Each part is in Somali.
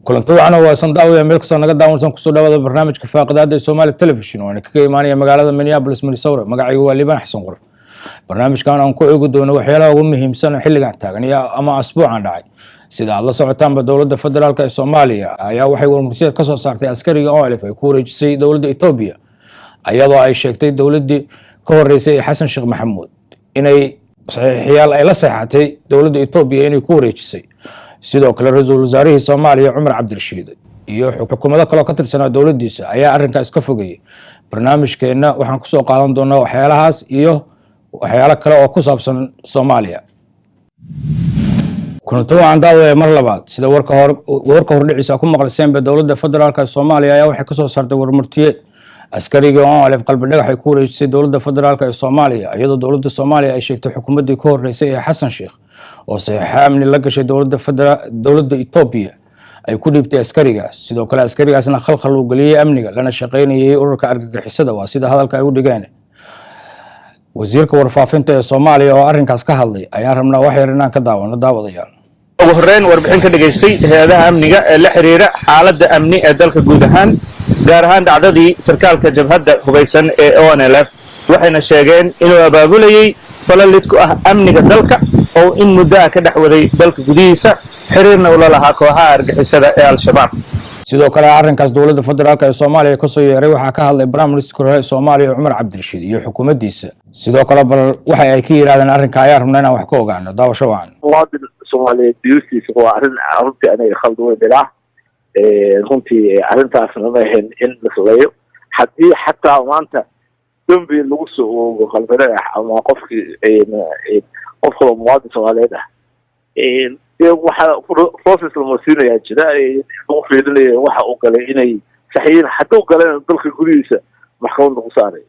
kulanti waxana waa sandaawiya meel kastoo naga daawansan kusoo dhawaada barnaamijka faaqidaada Soomaali Television oo ka imaanaya magaalada Minneapolis Minnesota magacaygu waa Liban Xasan Qurb barnaamijkan aan ku eegi doono waxyaalaha ugu muhiimsan xilligan taagan ama asbuucan dhacay sida aad la socotaan dowladda federaalka ee Soomaaliya ayaa waxay warmurtiyeed ka soo saartay askariga OLF ay ku wareejisay dowladda Itoobiya ayadoo ay sheegtay dowladdii ka horeysay Xasan Sheekh Maxamuud inay saxiixyaal ay la saxaatay dowladda Itoobiya inay ku wareejisay sidoo kale ra'iisul wasaaraha Soomaaliya Umar Cabdirashiid iyo xukuumadda kale ka tirsan dowladdiisa ayaa arrinkaas ka fogayay barnaamijkeena waxaan ku soo qaadan doonaa waxyaalahaas iyo waxyaalo kale oo ku saabsan Soomaaliya kulanti waxaan daawaday mar labaad sida warka hordhiciisa ku maqalseen dowladda federaalka ee Soomaaliya ayaa waxay ka soo saartay warmurtiyeed askariga OLF qalbi dhagax ay ku wareejisay dowladda federaalka ee Soomaaliya iyadoo dowladda Soomaaliya ay sheegtay xukuumaddii ka horeysay ee Xasan Sheekh oo saxiixa amni la gashay dowladda Itoobiya ay ku dhibtay askarigaas sidoo kale askarigaasna khalkhal uu galiyay amniga lana shaqeynayay ururka argagixisada waa sida hadalka ay u dhigeen wasiirka warfaafinta ee Soomaaliya oo arrinkaas ka hadlay ayaan rabnaa wax yar inaan ka daawano daawadayaal ugu horreyn warbixin ka dhageystay hay'adaha amniga ee la xiriira xaaladda amni ee dalka guud ahaan gaar ahaan dhacdadii sarkaalka jabhadda hubeysan ee ONLF waxayna sheegeen inuu abaabulayay falal lid ku ah amniga dalka oo in muddo ka dhex waday dalka gudihiisa xiriirna ula lahaa kooxaha argagixisada ee Al-Shabaab sidoo kale arrinkaas dowladda federaalka ee Soomaaliya ka soo yeeray waxa ka hadlay Prime Minister ee Soomaaliya Umar Cabdirashiid iyo xukuumaddiisa sidoo kale bal waxa ay ka yiraahdeen arrinka ayaa rabnaa inaan wax ka ogaano daawasho waan Soomaaliya diustiisa waa arrin runtii anaga khaldan bilaa runtii arrintaasna ma ahayn in la sameeyo haddii xataa maanta dambi lagu soo oogo qalbi dhagax ama qofka muwaadin Soomaaliyeed ah waxa process la masiinaya jira lagu fiirinayo waxa uu galay inay saxiin hadduu galeen dalka gudihiisa maxkamad lagu saaray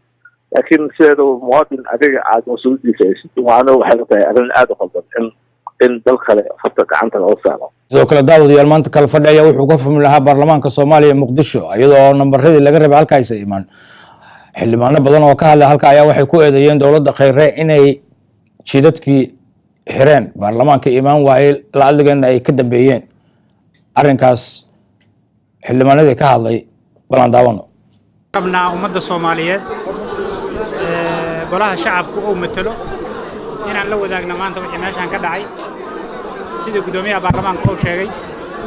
laakiin sidoo muwaadin adiga aad mas'uuliyadiisa haysid waxay tahay arrin aad u qaldan in dal kale farta gacanta loo saaro sidoo kale daawadayaal maanta kala fadhiya wuxuu ka fahmi lahaa baarlamaanka Soomaaliya Muqdisho iyadoo nambaradii laga rabay halkaas ay imaan xildhibaano badan oo ka hadlay halka ayaa waxay ku eedeeyeen dowladda Khayre inay jidadkii xireen baarlamaanka imaan waayay la adligeena ay ka dambeeyeen arrinkaas xildhibaanadii ka hadlay balan daawano rabnaa ummadda Soomaaliyeed golaha shacabku oo matalo inaan la wadaagno maanta wixii meeshan ka dhacay sida gudoomiyaha baarlamaanka uu sheegay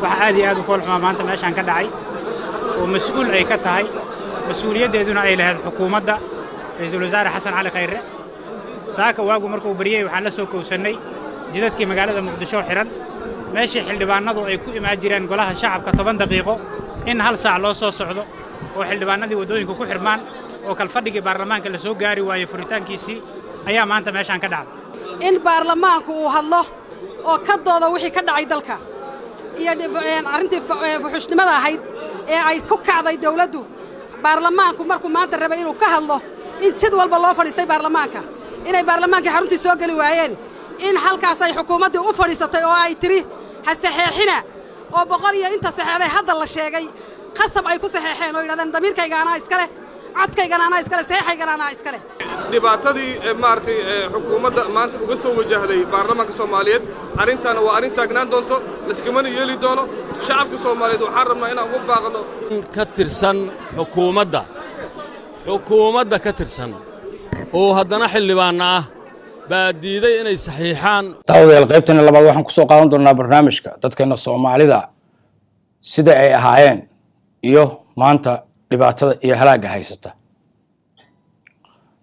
waxa aad iyo aad u foolxuma maanta meeshan ka dhacay oo mas'uul ay ka tahay mas'uuliyadeeduna ay lahayd xukuumadda ra'iisul wasaare Xasan Cali Khayre saaka waagu markuu bariyay waxaan la soo kowsanay jidadkii magaalada Muqdisho xiran meeshii xildhibaanadu ay ku imaan jireen golaha shacabka 10 daqiiqo in hal saac loo soo socdo oo xildhibaanadii wadooyinka ku xirmaan oo kal fadhigii baarlamaanka la soo gaari waayay furitaankiisii ayaa maanta meeshan ka dhacday in baarlamaanku uu hadlo oo ka doodo wixii ka dhacay dalka iyo arrintii fuxushnimada ahayd ee ay ku kacday dawladdu baarlamaanku markuu maanta rabay inuu ka hadlo in jid walba loo fadhiistay baarlamaanka inay baarlamaankii xaruntii soo gali waayeen in halkaas ay xukuumaddii u fadhiisatay oo ay tiri ha saxeexina oo 100 iyo inta saxeexday hadda la sheegay qasab ay ku saxeexeen oo yidhahdeen damiirkayga anaa iskale codkaygana anaa iskale saxeexaygana anaa iskale dhibaatadii maartay xukuumadda maanta uga soo wajahday baarlamaanka Soomaaliyeed arrintan waa arrin taagnaan doonto laskimana yeeli doono shacabka Soomaaliyeed waxaan rabnaa inaan ugu baaqno ka tirsan xukuumadda ka tirsan oo haddana xildhibaan ah baa diiday inay saxiixaan daawadayaal qaybtan labaad waxaan ku soo qaadan doonaa barnaamijka dadkeena Soomaalida sida ay ahaayeen iyo maanta dhibaatada iyo halaaga haysata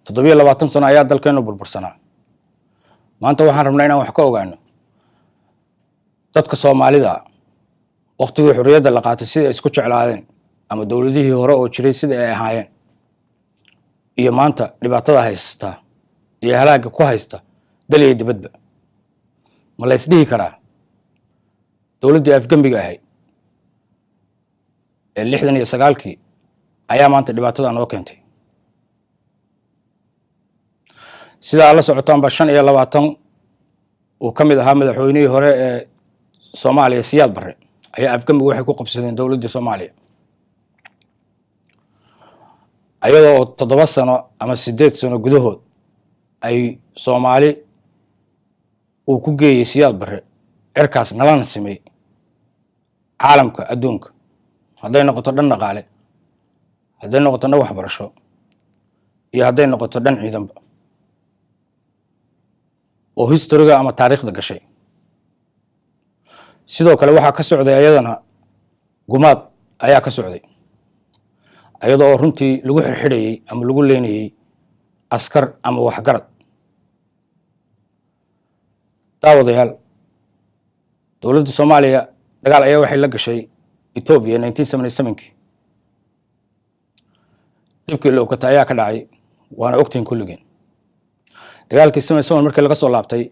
27 sano ayaa dalkeenu burbursanaa maanta waxaan rabnaa inaan wax ka ogaano dadka Soomaalida waqtigii xorriyadda la qaatay sida isku jeclaadeen ama dawladihii hore oo jiray sida ay ahaayeen iyo maanta dhibaatada haysata iyo halaaga ku haysta daliyay dibadba ma la isdhihi karaa dawladdii afgambiga ahayd ee 69kii ayaa maanta dhibaatada noo keentay sida la socotaan 25 uu kamid ahaa madaxweynihii hore ee Soomaaliya Siyaad Barre ayaa afgambiga waxay ku qabsadeen dawladda Soomaaliya ayadoo 7 sano ama 8 sano gudahood ay Soomaali uu ku geeyay Siyaad Barre cirkaas nalana simay caalamka adduunka, hadday noqoto dhan dhaqaale, hadday noqoto dhan waxbarasho, iyo hadday noqoto dhan ciidanba, oo historiga ama taariikhda gashay. sidoo kale waxaa ka socday ayadana gumaad ayaa ka socday, ayadoo oo runtii lagu xirxidhayey ama lagu leynayey askar ama waxgarad. daawadayaal, dowladda Soomaaliya dagaal ayaa waxay la gashay Ethiopia 1977kii. dhibkii la ogata ayaa ka dhacay, waana ogtiin kulligeen. dagaalkii 77 markii laga soo laabtay,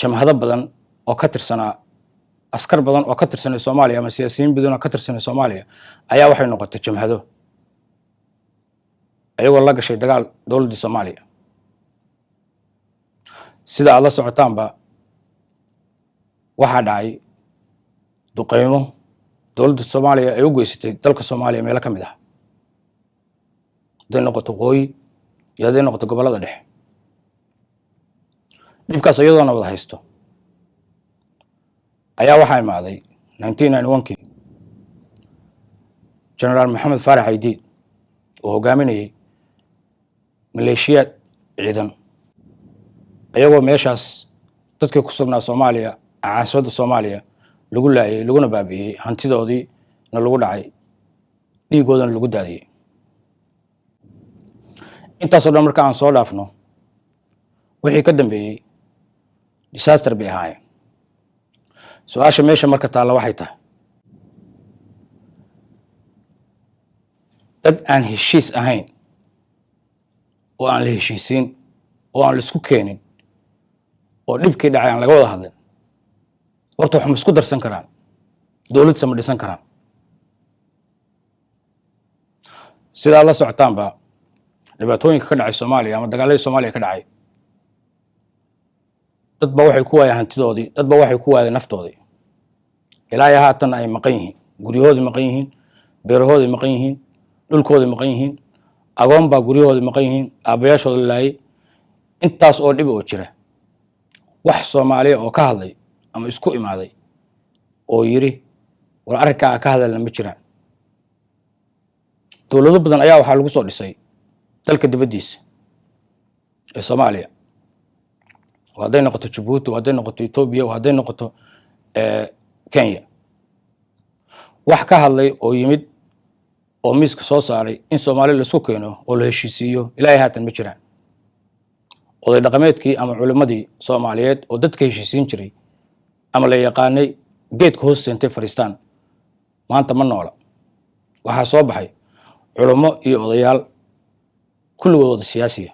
jamhado badan oo ka tirsanaa, askar badan oo ka tirsanay Soomaaliya ama siyaasiyiin badan oo ka tirsanay Soomaaliya ayaa waxay noqotay jamhado, ayagoo la gashay dagaal dowladda Soomaaliya. sida aad la socotaanba, waxaa dhacay duqeymo dowladda Soomaaliya ay u geysatay dalka Soomaaliya meelo ka mid ah, hadday noqoto waqooyi iyo hadday noqoto gobollada dhexe. dhibkaas iyadoona wada haysto ayaa waxaa imaaday 1991kii generaal maxamed faarax aydiid oo hogaaminayay maleeshiyaad ciidan, ayagoo meeshaas dadkii ku sugnaa Soomaaliya, caasimadda Soomaaliya lagu laayay, laguna baabi'iyey, hantidoodiina lagu dhacay, dhiigoodana lagu daadiyey. intaasoo dhan marka aan soo dhaafno, wixii ka dambeeyey disaster bay ahaayeen. su-aasha meesha marka taalla waxay tahay, dad aan heshiis ahayn, oo aan la heshiisiin, oo aan la isku keenin, oo dhibkii dhacay aan laga wada hadlin, horta wax ma isku darsan karaan? dowladsa ma dhisan karaan? sidaad la socotaanba, dhibaatooyinka ka dhacay Soomaaliya ama dagaaladii Soomaaliya ka dhacay, dadba waxay ku waayeen hantidoodii, dadba waxay ku waayeen naftoodii. ilaa iyo haatan ay maqan yihiin, guryahoodii maqan yihiin, beerahoodii maqan yihiin, dhulkoodii maqan yihiin, agoon baa guryahoodii maqan yihiin, aabbayaashooda la laayay. intaas oo dhib oo jira, wax Soomaaliya oo ka hadlay ama isku imaaday oo yiri wal arrinkaa ka hadalna ma jiraan. dowlado badan ayaa waxaa lagu soo dhisay dalka dibaddiisa ee Soomaaliya, oo hadday noqoto Djibouti, oo hadday noqoto Ethiopia, oo hadday noqoto Kenya. wax ka hadlay oo yimid oo miiska soo saaray in Soomaaliya la isku keeno oo la heshiisiiyo ilaahay haatan ma jiraan. oday dhaqameedkii ama culimadii Soomaaliyeed oo dadka heshiisiin jiray ama la yaqaanay geedka hoosteentay fariistaan, maanta ma noola. waxaa soo baxay culimo iyo odayaal kulligood wada siyaasiya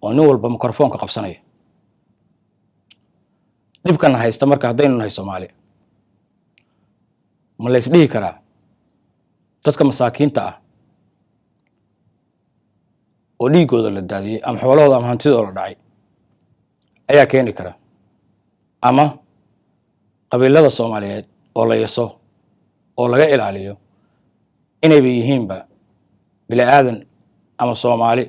oo nin walba mikrofoonka qabsanaya. dhibkana haysta marka haddaynu nahay Soomaaliya, ma la isdhihi karaa dadka masaakiinta ah oo dhiigooda la daadiyey ama xoolahooda ama hantidooda la dhacay ayaa keeni kara, ama qabiilada Soomaaliyeed oo la yaso oo laga ilaaliyo inayba yihiinba bini aadan ama Soomaali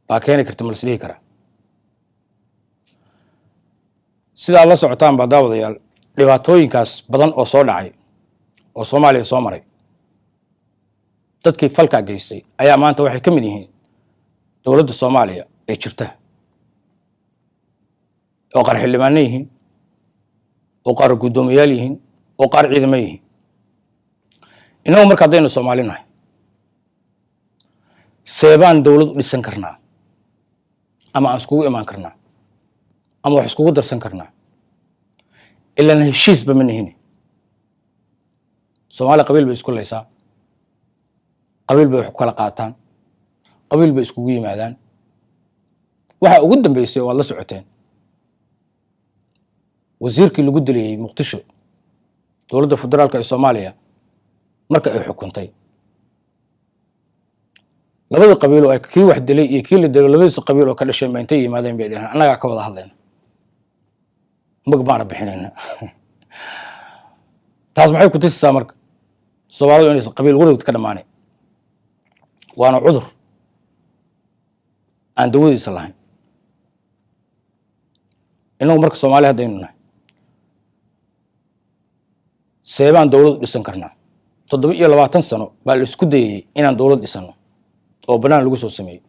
baa keeni karta, ma la isdhihi karaa? sidaad la socotaan baa daawadayaal, dhibaatooyinkaas badan oo soo dhacay oo Soomaaliya soo maray, dadkii falkaa geystay ayaa maanta waxay ka mid yihiin dowladda Soomaaliya ee jirta, oo qaar xildhibaano yihiin, oo qaar guddoomiyaal yihiin, oo qaar ciidamo yihiin. innagu marka haddaynu Soomaali nahay, seebaan dowlad u dhisan karnaa, ama aan iskugu imaan karnaa, ama wax iskugu darsan karnaa? ilaan heshiisba ma nihini. Soomaali qabiil bay isku laysaa, qabiil bay wax ku kala qaataan, qabiil bay iskugu yimaadaan. waxa ugu dambeysay waad la socoteen, wasiirkii lagu dilayay Muqdisho, dowladda federaalka ee Soomaaliya marka ay xukuntay, labada qabiil oo kii wax dilay iyo kii la dilay, labadiisa qabiil oo ka dhashay ma intay yimaadeen bay dhaheen annagaa ka wada hadlayna, mag baana bixinayna. taas maxay ku tusaysaa marka Soomaalidu inaysan qabiil weligood ka dhammaanay? waana cudur aan dawadiisa lahayn. innagu marka Soomaali haddaynu nahay, seebaan dowlad dhisan karnaa 27 sano baa la isku dayay inaan dowlad dhisano oo banaan lagu soo sameeyay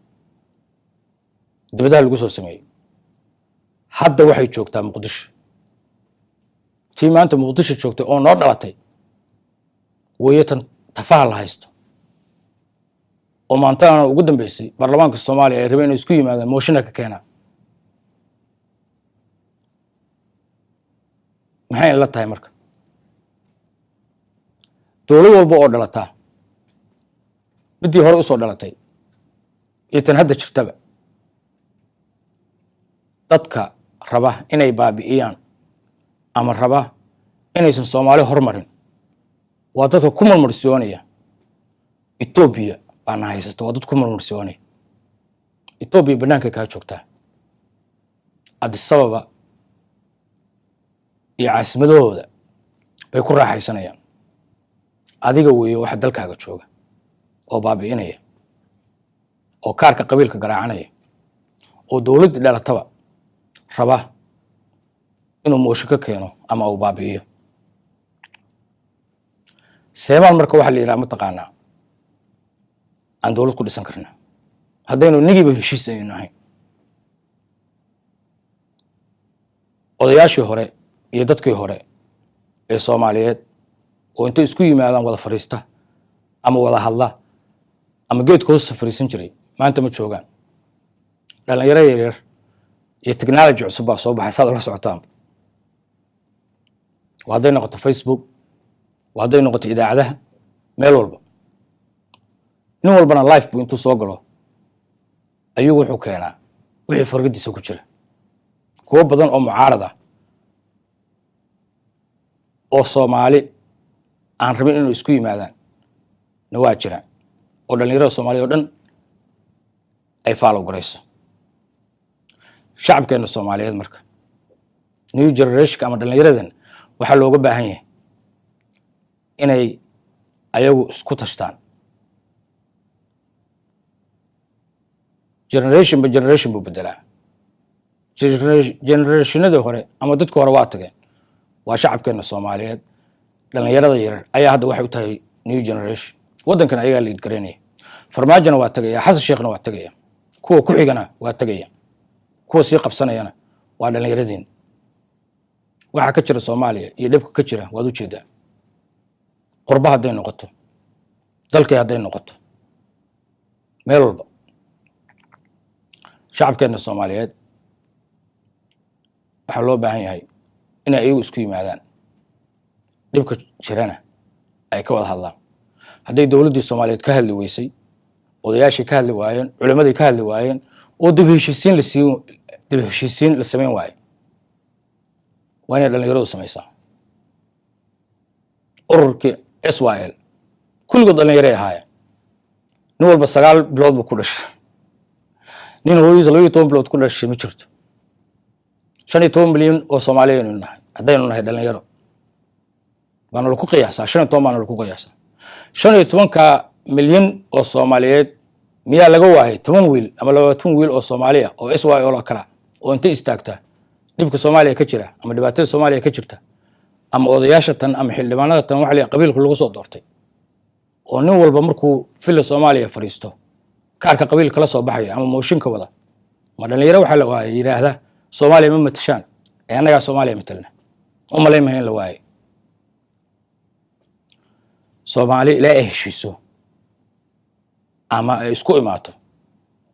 dibadaha lagu soo sameeyay hadda waxay joogtaa Muqdisho tii maanta Muqdisho joogtay oo noo dhalatay wayatan tafaal haysto oo maantana ugu dambeysay baarlamaanka Soomaaliya ay rabeen inay isku yimaadaan motion ka keenaa maxay la tahay marka dowlad walba oo dhalata midii hore u soo dhalatay intan hadda jirtaba dadka raba inay baabi'iyaan ama raba inaysan Soomaali hormarin waa dadka ku marmarsiyoonaya Ethiopia baan haysato waa dad ku marmarsiyoonaya Ethiopia banaanka ka joogtaa Addis Ababa iyo caasimadooda bay ku raaxaysanayaan adiga weeyo waxa dalkaaga jooga oo baabi'inaya oo kaarka qabiilka garaacanaya oo dowladda dhalataba raba inuu moosho ka keeno ama uu baabi'iyo seemaan marka waxa la yiraahdo ma taqaanaa aan dowlad ku dhisan karnaa haddaynu nigiba heshiis aynu nahay odayaashii hore iyo dadkii hore ee Soomaaliyeed oo inta isku yimaadaan wada fariista ama wada hadla ama geedka hoos fariisan jiray maanta ma joogaan dhalinyaro yaryar iyo technology cusub baa soo baxay saad la socotaan waday noqoto Facebook waday noqoto idaacadaha meel walba nin walbana live buu intuu soo galo ayuu wuxuu keenaa wixii fargadiisa ku jira kuwa badan oo mucaarad ah oo Soomaali aan rabin inuu isku yimaadaan waa jiraan oo dhalinyarada Soomaaliyeed oo dhan ay faalo garayso shacabkeena Soomaaliyeed marka new generation ama dhalinyaradan waxa looga baahan yahay inay ayagu isku tashtaan generation buu bedelaa generationada hore ama dadka hore waa tageen waa shacabkeena Soomaaliyeed dhalinyarada yaryar ayaa hadda waxay u tahay new generation wadankan ayaga lead gareynaya farmaajana waa tagaya xasan sheekhna waa tagaya kuwa ku xigana waa tagaya kuwa sii qabsanayana waa dhalinyaradeen waxa ka jira Soomaaliya iyo dhibka ka jira waad u jeedaa qurba haday noqoto dalkay haday noqoto meel walba shacabkeena Soomaaliyeed waxa loo baahan yahay in ay isku yimaadaan dhibka jirana ay ka wada hadlaan haday dawladda Soomaaliyeed ka hadli weysay odayaashii ka hadli waayeen culimadii ka hadli waayeen oo dib heshiisiin la sameyn waayay waa inay dhalinyaradu samaysaa ururkii SYL kulligood dhalinyaro ay ahaayeen nin walba 9 bilood buu ku dhashay nin hooyadiisa 12 bilood ku dhashay ma jirto 15 milyan oo Soomaaliyeed aynu nahay haddaynu nahay dhalinyaro baan lagu qiyaasaa 15 baan lagu qiyaasaa 15 milyan oo Soomaaliyeed miyaa laga waayay 10 wiil ama 20 wiil oo Soomaaliya oo SYL kala oo inta istaagta dhibka Soomaaliya ka jira ama dhibaatada Soomaaliya ka jirta ama odayaasha tan ama xildhibaanada tan waxa la qabiilku lagu soo doortay oo nin walba markuu fil Soomaaliya fariisto kaarka qabiilka la soo baxay ama mooshinka wada ma dhalinyaro waxa la waayay yiraahda Soomaaliya ma matashaan ee anaga Soomaaliya matalna uma leeyahay in la waayay Soomaali ilaa ay heshiiso ama ay isku imaato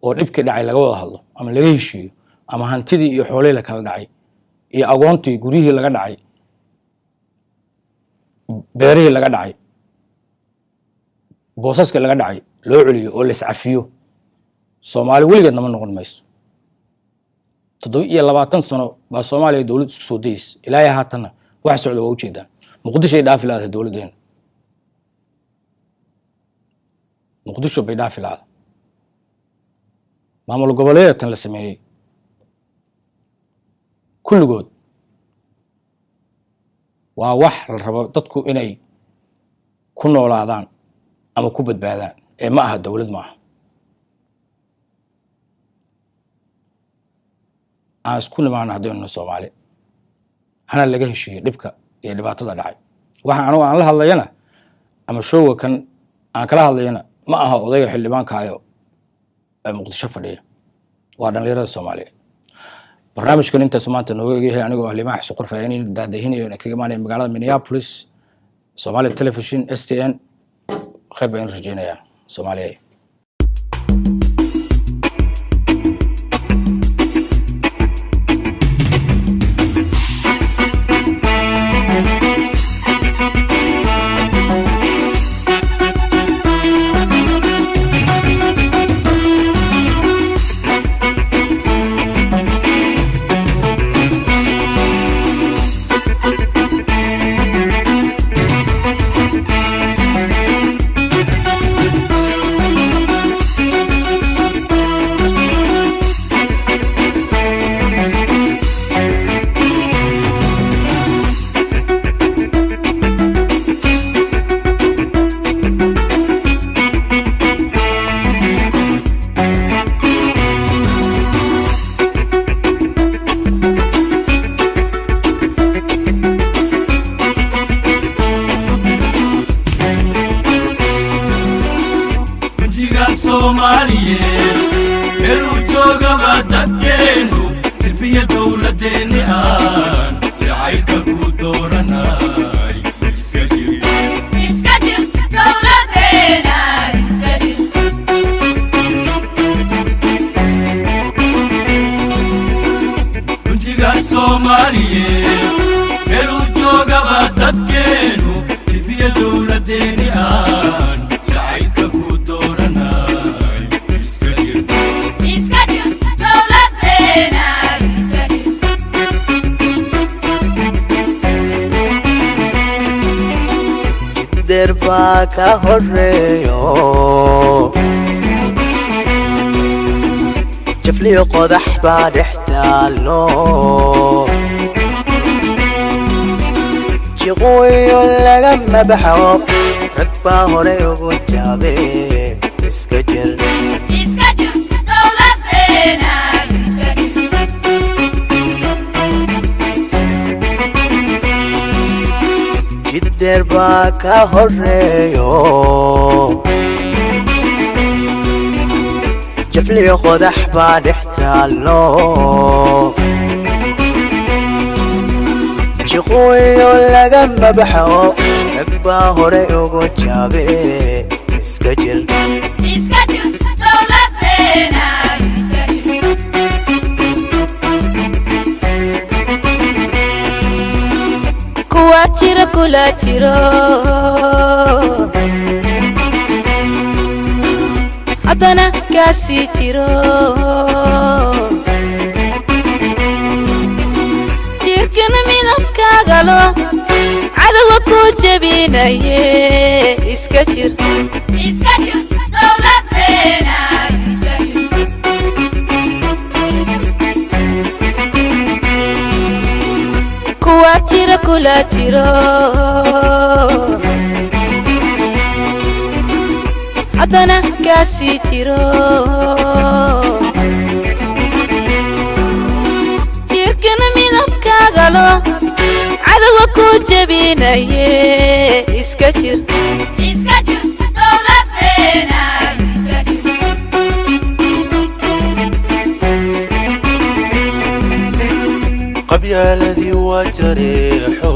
oo dhibka dhacay laga wada hadlo ama laga heshiiyo ama hantidii iyo xoolaha la kala dhacay iyo agoontii guriyihii laga dhacay beerihii laga dhacay boosaska laga dhacay loo celiyo oo la iscafiyo Soomaali weligeed nama noqon mayso 27 sano baa Soomaaliya dawlad isku soo deys ilaa haatan wax socdo waa u jeedaan Muqdisho ay dhaafi lahayd dawladeen Muqdisho bay dhaafi lahayd maamul goboleedkan la sameeyay kulligood waa wax la rabo dadku inay ku noolaadaan ama ku badbaadaan ee ma aha dawlad ma aha aan isku nimaana haddaynu Soomaali hana laga heshiiyo dhibka iyo dhibaatada dhacay waxaan anigu aan la hadlayana ama showga kan aan kala hadlayana ma aha odayga xildhibaankaayo ee muqdisho fadhiya waa dhalinyarada Soomaaliyeed barnaamijkan intaas maanta nooga eegay anigoo ah Liibaan Xasan Qorfa inay daadahinayo kaga imaanay magaalada Minneapolis Somali Television STN khayr baan rajaynayaa Soomaaliyeed ka horeeyo jafliyo qodax baa dhex taalo jiqooyo lagama baxo rag baa hore ugu jaabe iska jir dawladeena iska jir jiddeer baa ka horeeyo jafliyo qodax baa dhex taalo jiqooyo lagama baxo rag baa hore ugu jaabe iska jir dawladeena iska jir kuwa jira kula jiro haddana kaasii jiro jirkana midabkaagalo cadowga ku jabinaye iska jir dawladeena iska jir kuwa jira kula jiro haddana kaasii jiro jirkana midabkaagalo cadowga ku jabinaye iska jir dawladeena iska jir qabyaaladii waa jareexo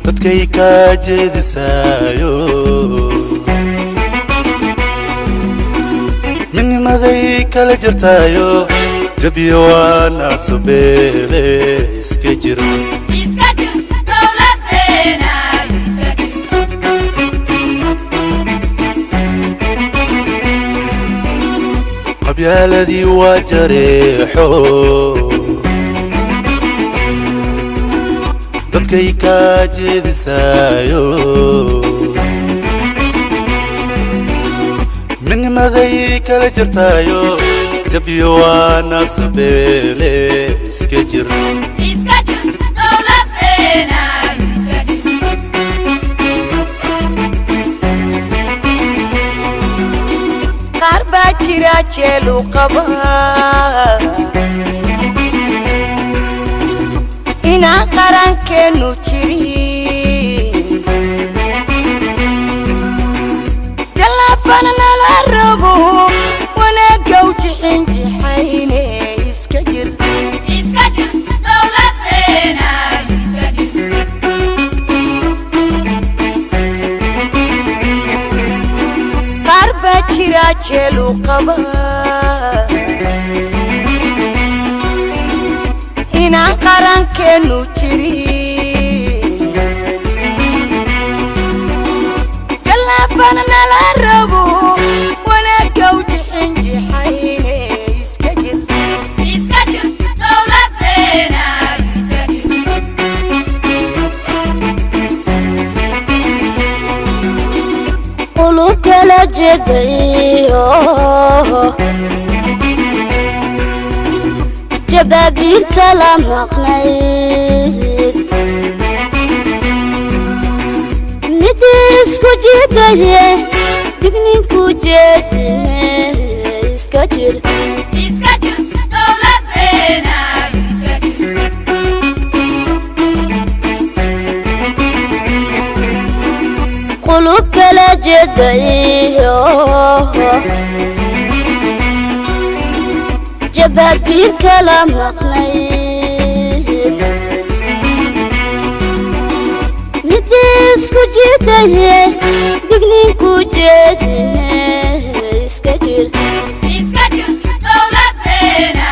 dadkay ka jeedisaayo midnimaday kala jirtaayo jabiyo waa naasubeele iska jir dawladeena iska jir qabyaaladii waa jareexo dadkay ka jeedisaayo midnimaday kala jirtaayo jabiyo waa naasubeele iska jir dawladeena iska jir qaar baa jira jeelu qaba inaan qarankeenu jirin talaafana nala rabo wanaaga u jixinjixayne iska jir dowladeena iska jir qaar baa jira jeelu qaba inaan qarankeenu jirin talaafana nala rabo wanaaga u jixinjixayne iska jir dowladeena iska jir qulub kala jeedayo جبابير كلام مقنعيد مديس كجيدايه تقنين كجيدينه اسكاجر دولتنا اسكاجر قلوب كلا جدايه جبابير كلام مقنعيد مديس كجيدايه دقنين كجيدينه اسكاجر دولتنا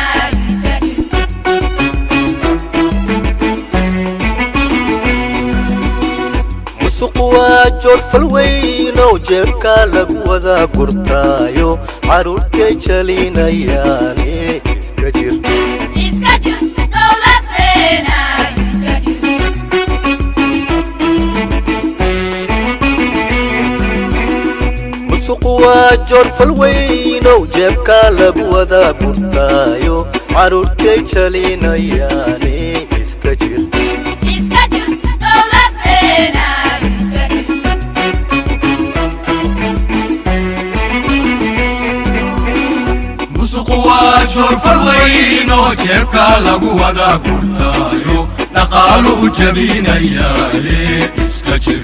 مسقوا جرف الوين وجبك لقوذا قرطايو عرورتي جلينا ياني اسكجر دولتنا مسقوا جرف الوين وجبك لقوذا قرطايو عرورتي جلينا ياني اسكجر دولتنا مسقوا جرف الوين وجبك لقوذا قرطايو نقالو جبين يالي اسكجر